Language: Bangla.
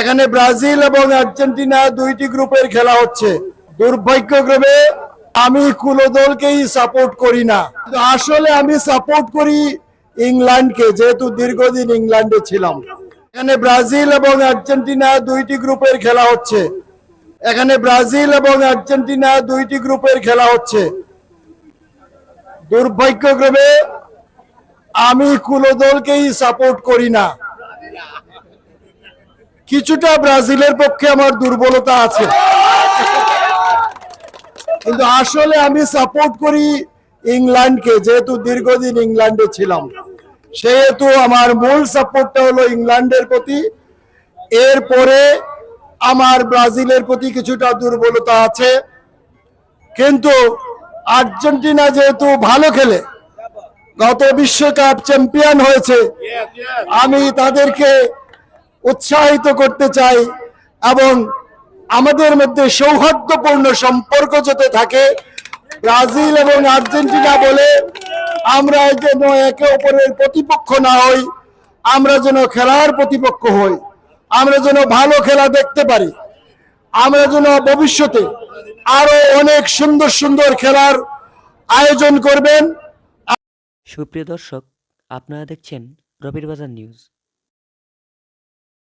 এখানে ব্রাজিল এবং আর্জেন্টিনা দুইটি গ্রুপের খেলা হচ্ছে। দুর্ভাগ্যক্রমে আমি কোনো দলকেই সাপোর্ট করি না, আসলে আমি সাপোর্ট করি ইংল্যান্ডকে, যেহেতু দীর্ঘদিন ইংল্যান্ডে ছিলাম। এখানে ব্রাজিল এবং আর্জেন্টিনা দুইটি গ্রুপের খেলা হচ্ছে। এখানে ব্রাজিল এবং আর্জেন্টিনা দুইটি গ্রুপের খেলা হচ্ছে। দুর্ভাগ্যক্রমে আমি কোনো দলকেই সাপোর্ট করি না। কিছুটা ব্রাজিলের পক্ষে আমার দুর্বলতা আছে, কিন্তু আসলে আমি সাপোর্ট করি ইংল্যান্ডকে, যেহেতু দীর্ঘদিন ইংল্যান্ডে ছিলাম। সেহেতু আমার মূল সাপোর্টটা হলো ইংল্যান্ডের প্রতি। এরপরে আমার ব্রাজিলের প্রতি কিছুটা দুর্বলতা আছে, কিন্তু আর্জেন্টিনা যেহেতু ভালো খেলে, গত বিশ্বকাপ চ্যাম্পিয়ন হয়েছে, আমি তাদেরকে উৎসাহিত করতে চাই এবং আমাদের মধ্যে সৌহার্দ্যপূর্ণ সম্পর্ক যাতে থাকে ব্রাজিল এবং আর্জেন্টিনা বলে, আমরা যেন একে অপরের প্রতিপক্ষ না হই, আমরা যেন খেলার প্রতিপক্ষ হই, আমরা যেন ভালো খেলা দেখতে পারি, আমরা যেন ভবিষ্যতে আরো অনেক সুন্দর সুন্দর খেলার আয়োজন করবেন। সুপ্রিয় দর্শক, আপনারা দেখছেন রবির বাজার নিউজ।